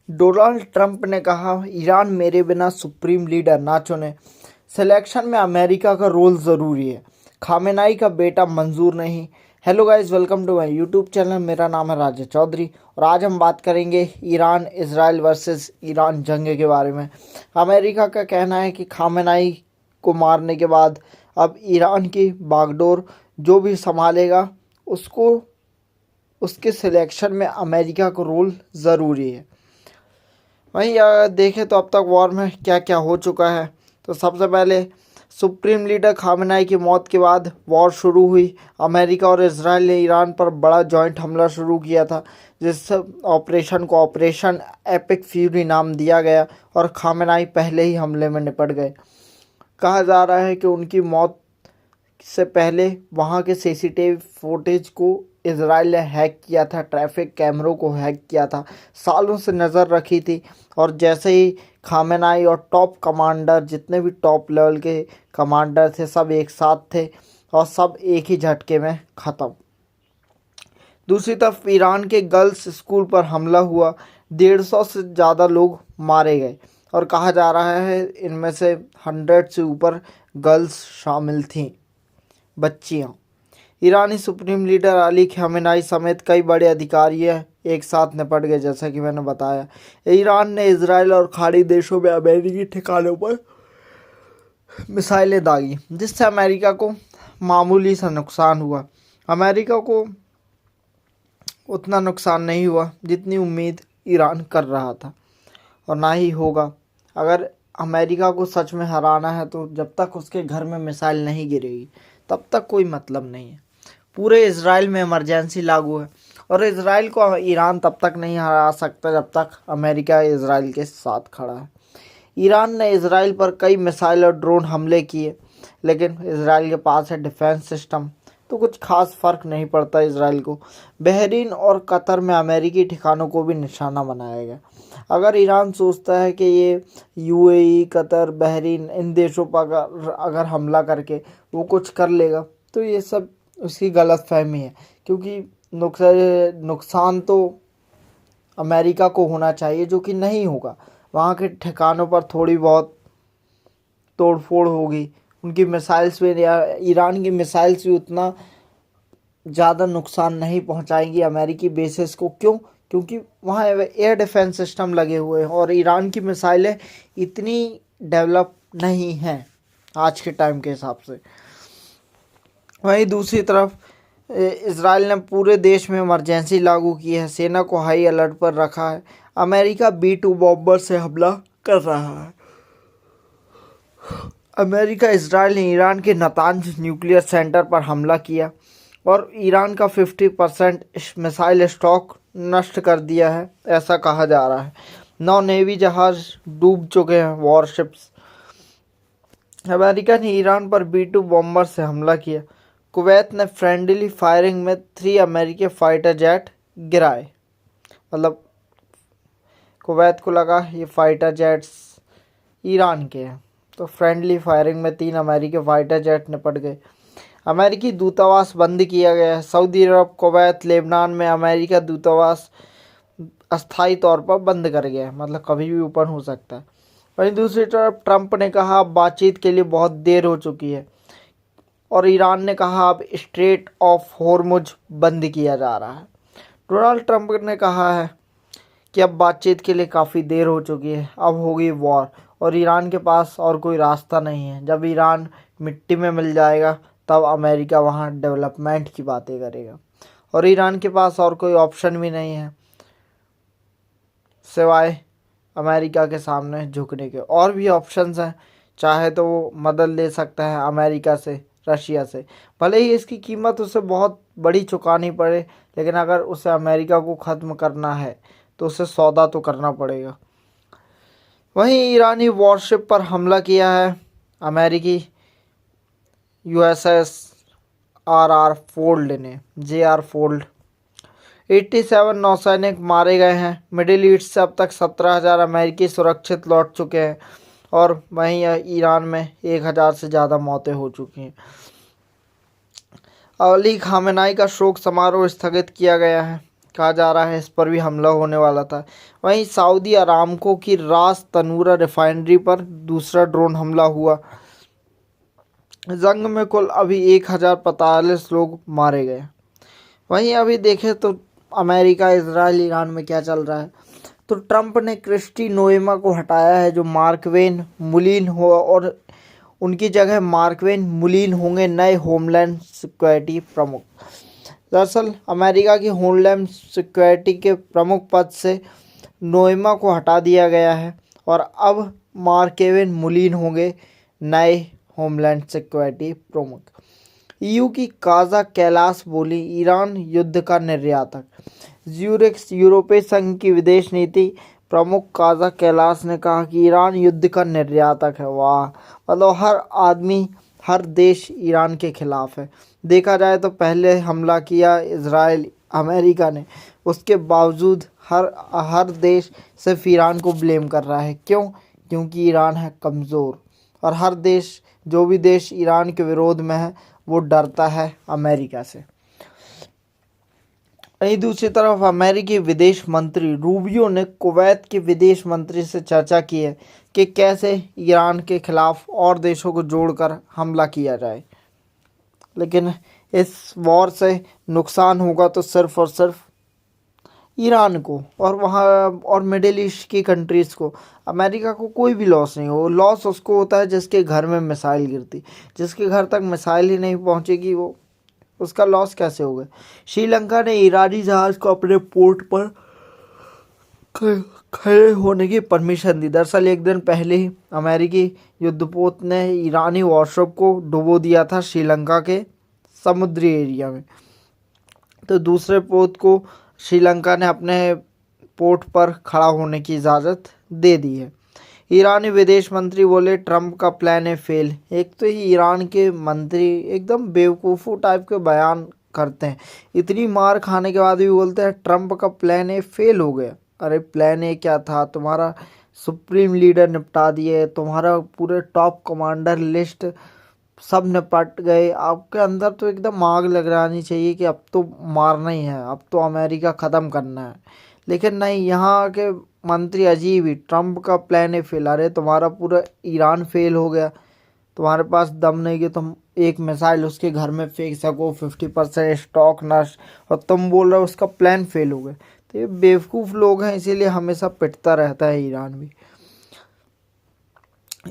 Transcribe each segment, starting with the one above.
Donald Trump ने कहा, Iran मेरे बिना सुप्रीम लीडर ना चुने। सिलेक्शन में अमेरिका का रोल ज़रूरी है। खामेनाई का बेटा मंजूर नहीं। Hello guys, welcome to my YouTube channel. मेरा नाम है राजेश चौधरी और आज हम बात करेंगे ईरान इजराइल वर्सेस ईरान जंग के बारे में। अमेरिका का कहना है कि खामेनाई को मारने के बाद अब ईरान की बागडोर जो भी संभालेगा उसको उसके सिलेक्शन में अमेरिका का रोल ज़रूरी है। वहीं अगर देखें तो अब तक वॉर में क्या क्या हो चुका है, तो सबसे पहले सुप्रीम लीडर खामेनाई की मौत के बाद वॉर शुरू हुई। अमेरिका और इजराइल ने ईरान पर बड़ा जॉइंट हमला शुरू किया था, जिस ऑपरेशन को ऑपरेशन एपिक फ्यूरी नाम दिया गया और खामेनाई पहले ही हमले में निपट गए। कहा जा रहा है कि उनकी मौत से पहले वहाँ के सीसीटीवी फुटेज को इजराइल ने हैक किया था, ट्रैफिक कैमरों को हैक किया था, सालों से नज़र रखी थी। और जैसे ही खामेनाई और टॉप कमांडर, जितने भी टॉप लेवल के कमांडर थे, सब एक साथ थे और सब एक ही झटके में ख़त्म। दूसरी तरफ ईरान के गर्ल्स स्कूल पर हमला हुआ, 150 से ज़्यादा लोग मारे गए और कहा जा रहा है इनमें से 100 से ऊपर गर्ल्स शामिल थीं, बच्चियाँ। ईरानी सुप्रीम लीडर अली खामेनाई समेत कई बड़े अधिकारी एक साथ निपट गए। जैसा कि मैंने बताया, ईरान ने इजराइल और खाड़ी देशों में अमेरिकी ठिकानों पर मिसाइलें दागी, जिससे अमेरिका को मामूली सा नुकसान हुआ। अमेरिका को उतना नुकसान नहीं हुआ जितनी उम्मीद ईरान कर रहा था, और ना ही होगा। अगर अमेरिका को सच में हराना है तो जब तक उसके घर में मिसाइल नहीं गिरेगी तब तक कोई मतलब नहीं है। पूरे इजराइल में इमरजेंसी लागू है और इजराइल को ईरान तब तक नहीं हरा सकता जब तक अमेरिका इजराइल के साथ खड़ा है। ईरान ने इजराइल पर कई मिसाइल और ड्रोन हमले किए, लेकिन इजराइल के पास है डिफेंस सिस्टम, तो कुछ खास फर्क नहीं पड़ता इजराइल को। बहरीन और कतर में अमेरिकी ठिकानों को भी निशाना बनाया गया। अगर ईरान सोचता है कि ये यूएई, कतर, बहरीन, इन देशों पर अगर हमला करके वो कुछ कर लेगा, तो ये सब उसकी गलत फहमी है, क्योंकि नुकसान तो अमेरिका को होना चाहिए, जो कि नहीं होगा। वहाँ के ठिकानों पर थोड़ी बहुत तोड़ फोड़ होगी, उनकी मिसाइल्स भी, ईरान की मिसाइल्स भी उतना ज़्यादा नुकसान नहीं पहुंचाएंगी अमेरिकी बेसेस को। क्यों? क्योंकि वहाँ एयर डिफेंस सिस्टम लगे हुए हैं और ईरान की मिसाइलें इतनी डेवलप नहीं हैं आज के टाइम के हिसाब से। वहीं दूसरी तरफ इजराइल ने पूरे देश में इमरजेंसी लागू की है, सेना को हाई अलर्ट पर रखा है। अमेरिका B-2 बॉम्बर से हमला कर रहा है। अमेरिका, इजराइल ने ईरान के नातांज न्यूक्लियर सेंटर पर हमला किया और ईरान का 50% मिसाइल स्टॉक नष्ट कर दिया है, ऐसा कहा जा रहा है। 9 नेवी जहाज डूब चुके हैं, वॉरशिप्स। अमेरिका ने ईरान पर B-2 बॉम्बर से हमला किया। कुवैत ने फ्रेंडली फायरिंग में 3 अमेरिकी फाइटर जेट गिराए। मतलब कुवैत को लगा ये फाइटर जेट्स ईरान के हैं, तो फ्रेंडली फायरिंग में 3 अमेरिकी फाइटर जेट निपट गए। अमेरिकी दूतावास बंद किया गया है। सऊदी अरब, कुवैत, लेबनान में अमेरिका दूतावास अस्थायी तौर पर बंद कर गया है, मतलब कभी भी ओपन हो सकता है। वहीं दूसरी तरफ ट्रंप ने कहा अब बातचीत के लिए बहुत देर हो चुकी है, और ईरान ने कहा अब स्ट्रेट ऑफ होर्मुज बंद किया जा रहा है। डोनाल्ड ट्रंप ने कहा है कि अब बातचीत के लिए काफ़ी देर हो चुकी है, अब होगी वॉर, और ईरान के पास और कोई रास्ता नहीं है। जब ईरान मिट्टी में मिल जाएगा तब अमेरिका वहाँ डेवलपमेंट की बातें करेगा, और ईरान के पास और कोई ऑप्शन भी नहीं है सिवाय अमेरिका के सामने झुकने के। और भी ऑप्शंस हैं, चाहे तो वो मदद ले सकता है अमेरिका से, रशिया से, भले ही इसकी कीमत उसे बहुत बड़ी चुकानी पड़े, लेकिन अगर उसे अमेरिका को ख़त्म करना है तो उसे सौदा तो करना पड़ेगा। वहीं ईरानी वॉरशिप पर हमला किया है अमेरिकी USS RR फोल्ड ने, JR फोल्ड। 87 नौसैनिक मारे गए हैं। मिडिल ईस्ट से अब तक 17,000 अमेरिकी सुरक्षित लौट चुके हैं, और वहीं ईरान में 1,000 से ज़्यादा मौतें हो चुकी हैं। अली खामेनाई का शोक समारोह स्थगित किया गया है। कहा जा रहा है इस पर भी हमला होने वाला था। वहीं सऊदी अरामको की रास तनूरा रिफाइनरी पर दूसरा ड्रोन हमला हुआ। जंग में कुल अभी 1045 लोग मारे गए। वहीं अभी देखें तो अमेरिका, इजराइल, ईरान में क्या चल रहा है। तो ट्रंप ने क्रिस्टी नोएमा को हटाया है, जो मार्कवेन मुलीन हो, और उनकी जगह मार्कवेन मुलीन होंगे नए होमलैंड सिक्योरिटी प्रमुख। दरअसल अमेरिका की होमलैंड सिक्योरिटी के प्रमुख पद से नोएमा को हटा दिया गया है और अब मार्कवेन मुलीन होंगे नए होमलैंड सिक्योरिटी प्रमुख। ईयू की काजा कैलास बोली, ईरान युद्ध का निर्यातक। ज्यूरिख यूरोपीय संघ की विदेश नीति प्रमुख काजा कैलास ने कहा कि ईरान युद्ध का निर्यातक है। वाह, मतलब हर आदमी, हर देश ईरान के खिलाफ है। देखा जाए तो पहले हमला किया इजराइल, अमेरिका ने, उसके बावजूद हर देश सिर्फ ईरान को ब्लेम कर रहा है। क्यों? क्योंकि ईरान है कमज़ोर, और हर देश, जो भी देश ईरान के विरोध में है, वो डरता है अमेरिका से। वहीं दूसरी तरफ अमेरिकी विदेश मंत्री रूबियो ने कुवैत के विदेश मंत्री से चर्चा की है कि कैसे ईरान के खिलाफ और देशों को जोड़कर हमला किया जाए, लेकिन इस वॉर से नुकसान होगा तो सिर्फ और सिर्फ ईरान को और वहाँ और मिडिल ईस्ट की कंट्रीज़ को। अमेरिका को कोई भी लॉस नहीं हो। लॉस उसको होता है जिसके घर में मिसाइल गिरती। जिसके घर तक मिसाइल ही नहीं पहुँचेगी, वो उसका लॉस कैसे होगा। श्रीलंका ने ईरानी जहाज़ को अपने पोर्ट पर खड़े होने की परमिशन दी। दरअसल एक दिन पहले ही अमेरिकी युद्धपोत ने ईरानी वॉरशिप को डुबो दिया था श्रीलंका के समुद्री एरिया में। तो दूसरे पोत को श्रीलंका ने अपने पोर्ट पर खड़ा होने की इजाज़त दे दी है। ईरानी विदेश मंत्री बोले ट्रंप का प्लान है फेल। एक तो ही ईरान के मंत्री एकदम बेवकूफ़ों टाइप के बयान करते हैं। इतनी मार खाने के बाद भी बोलते हैं ट्रंप का प्लान ए फेल हो गया। अरे प्लान ए क्या था? तुम्हारा सुप्रीम लीडर निपटा दिए, तुम्हारा पूरे टॉप कमांडर लिस्ट सब निपट गए। आपके अंदर तो एकदम आग लग रही चाहिए कि अब तो मारना ही है, अब तो अमेरिका ख़त्म करना है। लेकिन नहीं, यहाँ के मंत्री अजीब ही, ट्रंप का प्लान है फेल। अरे तुम्हारा पूरा ईरान फेल हो गया, तुम्हारे पास दम नहीं कि तुम एक मिसाइल उसके घर में फेंक सको, 50% स्टॉक नष्ट, और तुम बोल रहे हो उसका प्लान फेल हो गया। तो ये बेवकूफ़ लोग हैं, इसीलिए हमेशा पिटता रहता है ईरान भी।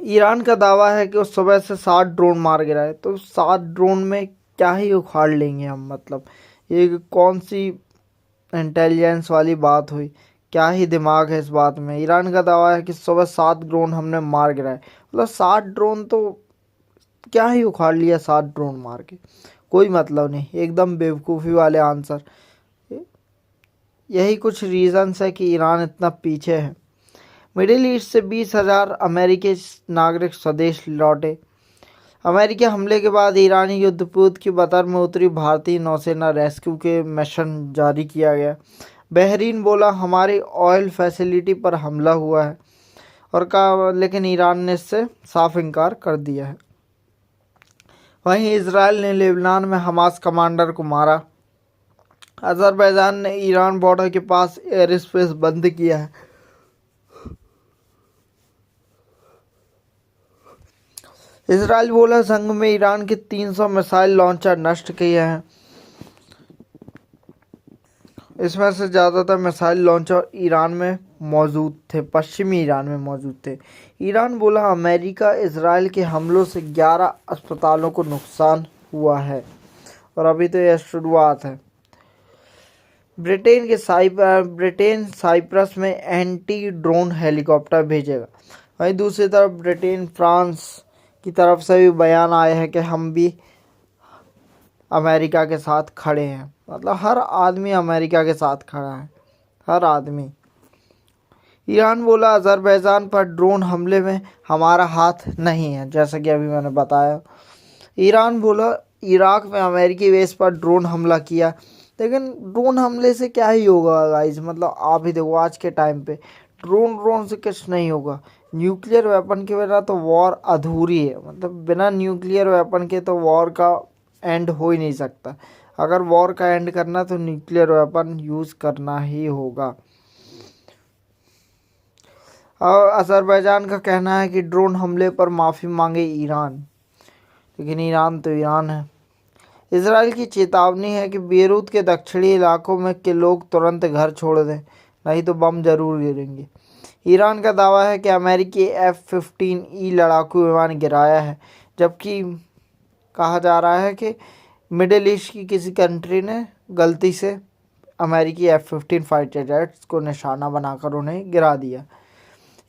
ईरान का दावा है कि वो सुबह से 7 ड्रोन मार गिराए। तो 7 ड्रोन में क्या ही उखाड़ लेंगे हम, मतलब ये कौन सी इंटेलिजेंस वाली बात हुई, क्या ही दिमाग है इस बात में। ईरान का दावा है कि सुबह 7 ड्रोन हमने मार गिराए। मतलब 7 ड्रोन तो क्या ही उखाड़ लिया, 7 ड्रोन मार के कोई मतलब नहीं। एकदम बेवकूफ़ी वाले आंसर। यही कुछ रीज़न्स है कि ईरान इतना पीछे है। मिडिल ईस्ट से 20,000 अमेरिकी नागरिक स्वदेश लौटे। अमेरिकी हमले के बाद ईरानी युद्धपोत की बतर में उतरी भारतीय नौसेना रेस्क्यू के मिशन जारी किया गया। बहरीन बोला हमारी ऑयल फैसिलिटी पर हमला हुआ है और कहा, लेकिन ईरान ने इससे साफ इनकार कर दिया है। वहीं इजराइल ने लेबनान में हमास कमांडर को मारा। अजरबैजान ने ईरान बॉर्डर के पास एयर स्पेस बंद किया है। इजराइल बोला संघ में ईरान के 300 मिसाइल लॉन्चर नष्ट किए हैं। इसमें से ज़्यादातर मिसाइल लॉन्चर ईरान में मौजूद थे, पश्चिमी ईरान में मौजूद थे। ईरान बोला अमेरिका इजराइल के हमलों से 11 अस्पतालों को नुकसान हुआ है और अभी तो यह शुरुआत है। ब्रिटेन साइप्रस में एंटी ड्रोन हेलीकॉप्टर भेजेगा। वहीं दूसरी तरफ ब्रिटेन, फ्रांस की तरफ से भी बयान आए हैं कि हम भी अमेरिका के साथ खड़े हैं। मतलब हर आदमी अमेरिका के साथ खड़ा है, हर आदमी। ईरान बोला अजरबैजान पर ड्रोन हमले में हमारा हाथ नहीं है, जैसा कि अभी मैंने बताया। ईरान बोला इराक में अमेरिकी बेस पर ड्रोन हमला किया, लेकिन ड्रोन हमले से क्या ही होगा गाइस। मतलब आप ही देखो आज के टाइम पे ड्रोन से कुछ नहीं होगा। न्यूक्लियर वेपन के बिना तो वॉर अधूरी है। मतलब बिना न्यूक्लियर वेपन के तो वॉर का एंड हो ही नहीं सकता। अगर वॉर का एंड करना तो न्यूक्लियर वेपन यूज़ करना ही होगा। और अज़रबैजान का कहना है कि ड्रोन हमले पर माफ़ी मांगे ईरान, लेकिन ईरान तो ईरान है। इसराइल की चेतावनी है कि बेरूत के दक्षिणी इलाकों में के लोग तुरंत घर छोड़ दें, नहीं तो बम जरूर गिरेंगे। ईरान का दावा है कि अमेरिकी F-15E लड़ाकू विमान गिराया है, जबकि कहा जा रहा है कि मिडिल ईस्ट की किसी कंट्री ने गलती से अमेरिकी F-15 फाइटर जेट्स को निशाना बनाकर उन्हें गिरा दिया।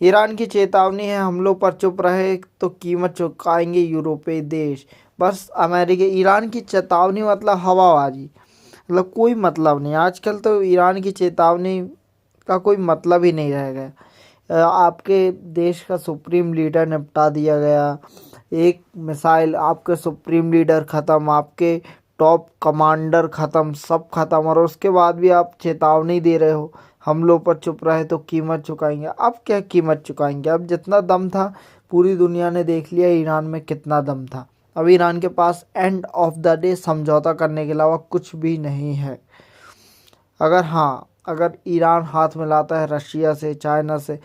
ईरान की चेतावनी है, हमलों पर चुप रहे तो कीमत चुकाएंगे यूरोपीय देश। बस अमेरिका ईरान की चेतावनी मतलब हवाबाजी, मतलब कोई मतलब नहीं। आजकल तो ईरान की चेतावनी का कोई मतलब ही नहीं रह गया। आपके देश का सुप्रीम लीडर निपटा दिया गया, एक मिसाइल, आपके सुप्रीम लीडर ख़त्म, आपके टॉप कमांडर ख़त्म, सब ख़त्म, और उसके बाद भी आप चेतावनी दे रहे हो हमलों पर चुप रहे तो कीमत चुकाएंगे। अब क्या कीमत चुकाएंगे? अब जितना दम था पूरी दुनिया ने देख लिया ईरान में कितना दम था। अब ईरान के पास एंड ऑफ द डे समझौता करने के अलावा कुछ भी नहीं है। अगर ईरान हाथ मिलाता है रशिया से, चाइना से,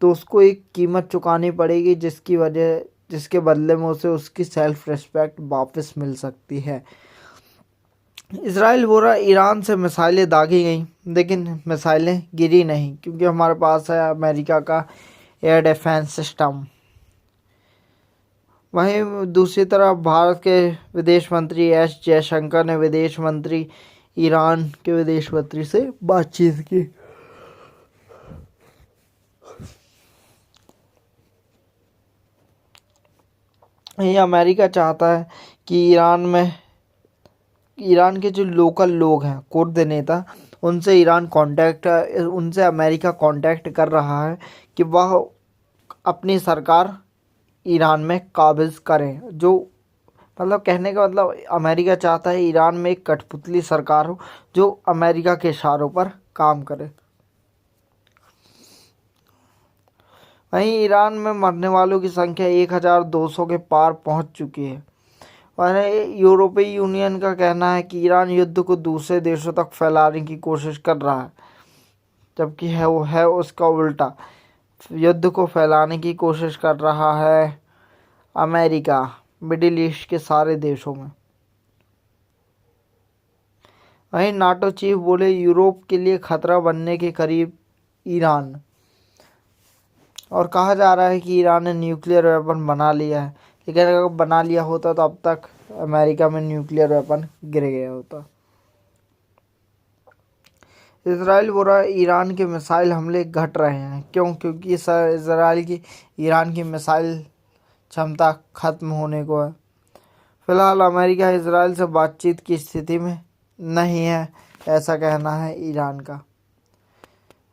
तो उसको एक कीमत चुकानी पड़ेगी जिसके बदले में उसे उसकी सेल्फ रिस्पेक्ट वापस मिल सकती है। इसराइल बोल रहा ईरान से मिसाइलें दागी गई, लेकिन मिसाइलें गिरी नहीं, क्योंकि हमारे पास है अमेरिका का एयर डिफेंस सिस्टम। वहीं दूसरी तरफ भारत के विदेश मंत्री एस जयशंकर ने विदेश मंत्री ईरान के विदेश मंत्री से बातचीत की। ये अमेरिका चाहता है कि ईरान के जो लोकल लोग हैं, कुर्द नेता, उनसे अमेरिका कांटेक्ट कर रहा है कि वह अपनी सरकार ईरान में काबिज करें। जो मतलब कहने का मतलब अमेरिका चाहता है ईरान में एक कठपुतली सरकार हो जो अमेरिका के इशारों पर काम करे। वहीं ईरान में मरने वालों की संख्या 1200 के पार पहुंच चुकी है। वहीं यूरोपीय यूनियन का कहना है कि ईरान युद्ध को दूसरे देशों तक फैलाने की कोशिश कर रहा है, जबकि वो है उसका उल्टा, युद्ध को फैलाने की कोशिश कर रहा है अमेरिका मिडिल ईस्ट के सारे देशों में। वहीं नाटो चीफ बोले यूरोप के लिए खतरा बनने के करीब ईरान, और कहा जा रहा है कि ईरान ने न्यूक्लियर वेपन बना लिया है, लेकिन अगर बना लिया होता तो अब तक अमेरिका में न्यूक्लियर वेपन गिर गया होता। इसराइल बोल रहा है ईरान के मिसाइल हमले घट रहे हैं। क्यों? क्योंकि इसराइल की ईरान की मिसाइल क्षमता खत्म होने को है। फिलहाल अमेरिका इसराइल से बातचीत की स्थिति में नहीं है, ऐसा कहना है ईरान का।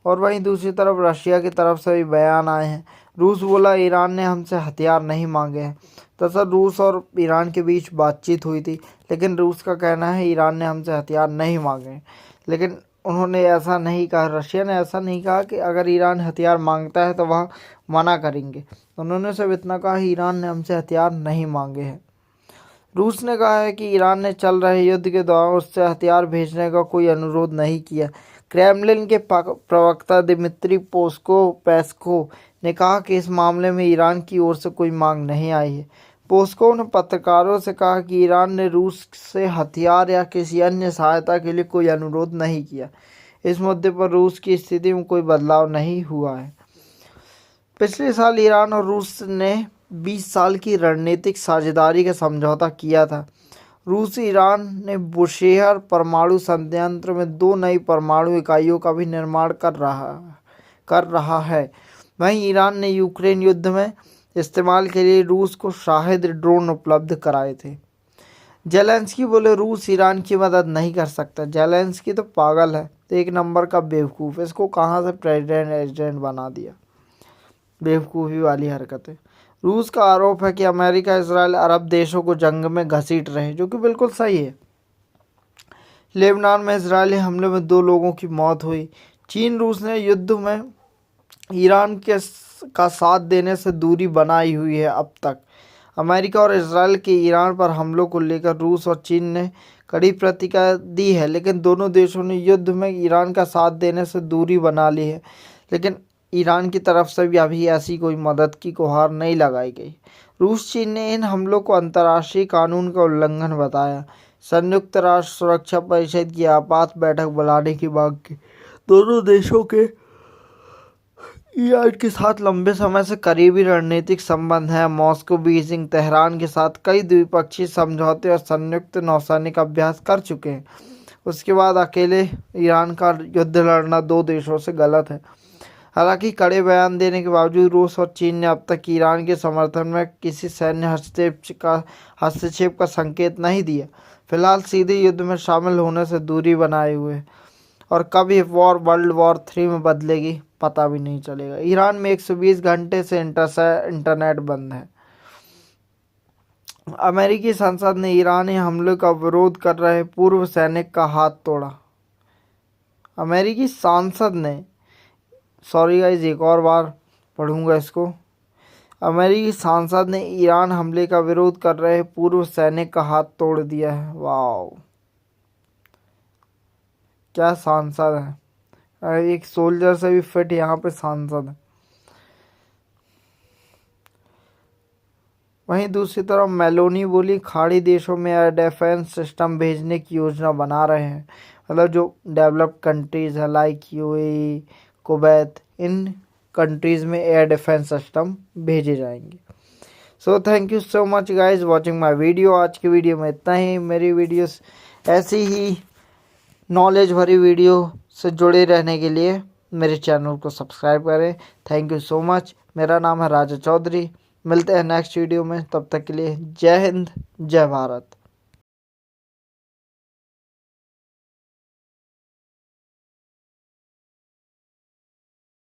और वहीं दूसरी तरफ रशिया की तरफ से भी बयान आए हैं। रूस बोला ईरान ने हमसे हथियार नहीं मांगे हैं। दरअसल रूस और ईरान के बीच बातचीत हुई थी, लेकिन रूस का कहना है ईरान ने हमसे हथियार नहीं मांगे हैं। लेकिन उन्होंने ऐसा नहीं कहा, रशिया ने ऐसा नहीं कहा कि अगर ईरान हथियार मांगता है तो वह मना करेंगे। उन्होंने सिर्फ इतना कहा ईरान ने हमसे हथियार नहीं मांगे हैं। रूस ने कहा है कि ईरान ने चल रहे युद्ध के दौरान उससे हथियार भेजने का कोई अनुरोध नहीं किया। क्रेमलिन के प्रवक्ता दिमित्री पेस्को ने कहा कि इस मामले में ईरान की ओर से कोई मांग नहीं आई है। पेस्को ने पत्रकारों से कहा कि ईरान ने रूस से हथियार या किसी अन्य सहायता के लिए कोई अनुरोध नहीं किया। इस मुद्दे पर रूस की स्थिति में कोई बदलाव नहीं हुआ है। पिछले साल ईरान और रूस ने 20 साल की रणनीतिक साझेदारी का समझौता किया था। रूस ईरान ने बुशेहर परमाणु संयंत्र में 2 नई परमाणु इकाइयों का भी निर्माण कर रहा है। वहीं ईरान ने यूक्रेन युद्ध में इस्तेमाल के लिए रूस को शाहिद ड्रोन उपलब्ध कराए थे। जेलेंस्की बोले रूस ईरान की मदद नहीं कर सकता। जेलेंस्की तो पागल है, तो एक नंबर का बेवकूफ़। इसको कहाँ से प्रेसिडेंट बना दिया? बेवकूफ़ी वाली हरकत है। रूस का आरोप है कि अमेरिका इसराइल अरब देशों को जंग में घसीट रहे, जो कि बिल्कुल सही है। लेबनान में इजरायली हमले में 2 लोगों की मौत हुई। चीन रूस ने युद्ध में ईरान का साथ देने से दूरी बनाई हुई है अब तक। अमेरिका और इसराइल के ईरान पर हमलों को लेकर रूस और चीन ने कड़ी प्रतिक्रिया दी है, लेकिन दोनों देशों ने युद्ध में ईरान का साथ देने से दूरी बना ली है। लेकिन ईरान की तरफ से भी अभी ऐसी कोई मदद की गुहार नहीं लगाई गई। रूस चीन ने इन हमलों को अंतर्राष्ट्रीय कानून का उल्लंघन बताया। संयुक्त राष्ट्र सुरक्षा परिषद की आपात बैठक बुलाने की मांग की। दोनों देशों के ईरान के साथ लंबे समय से करीबी रणनीतिक संबंध हैं। मॉस्को, बीजिंग, तेहरान के साथ कई द्विपक्षीय समझौते और संयुक्त नौसैनिक अभ्यास कर चुके हैं। उसके बाद अकेले ईरान का युद्ध लड़ना दो देशों से गलत है। हालांकि कड़े बयान देने के बावजूद रूस और चीन ने अब तक ईरान के समर्थन में किसी सैन्य हस्तक्षेप का संकेत नहीं दिया। फिलहाल सीधे युद्ध में शामिल होने से दूरी बनाए हुए, और कब ये वर्ल्ड वॉर 3 में बदलेगी पता भी नहीं चलेगा। ईरान में 120 घंटे से इंटरनेट बंद है। अमेरिकी संसद ने ईरानी हमले का विरोध कर रहे पूर्व सैनिक का हाथ तोड़ा। अमेरिकी सांसद ने, सॉरी गाइस एक और बार पढ़ूंगा इसको। अमेरिकी सांसद ने ईरान हमले का विरोध कर रहे पूर्व सैनिक का हाथ तोड़ दिया है। वाह, क्या सांसद है, एक सोल्जर से भी फिट यहाँ पे सांसद है। वहीं दूसरी तरफ मेलोनी बोली खाड़ी देशों में एयर डिफेंस सिस्टम भेजने की योजना बना रहे हैं। मतलब जो डेवलप्ड कंट्रीज है लाइक यूएई, कुवैत, इन कंट्रीज में एयर डिफेंस सिस्टम भेजे जाएंगे। So thank you so much guys watching my video. आज की वीडियो में इतना ही। मेरी वीडियोस ऐसी ही नॉलेज भरी वीडियो से जुड़े रहने के लिए मेरे चैनल को सब्सक्राइब करें। Thank you so much. मेरा नाम है राजा चौधरी। मिलते हैं नेक्स्ट वीडियो में, तब तक के लिए जय हिंद, जय भारत।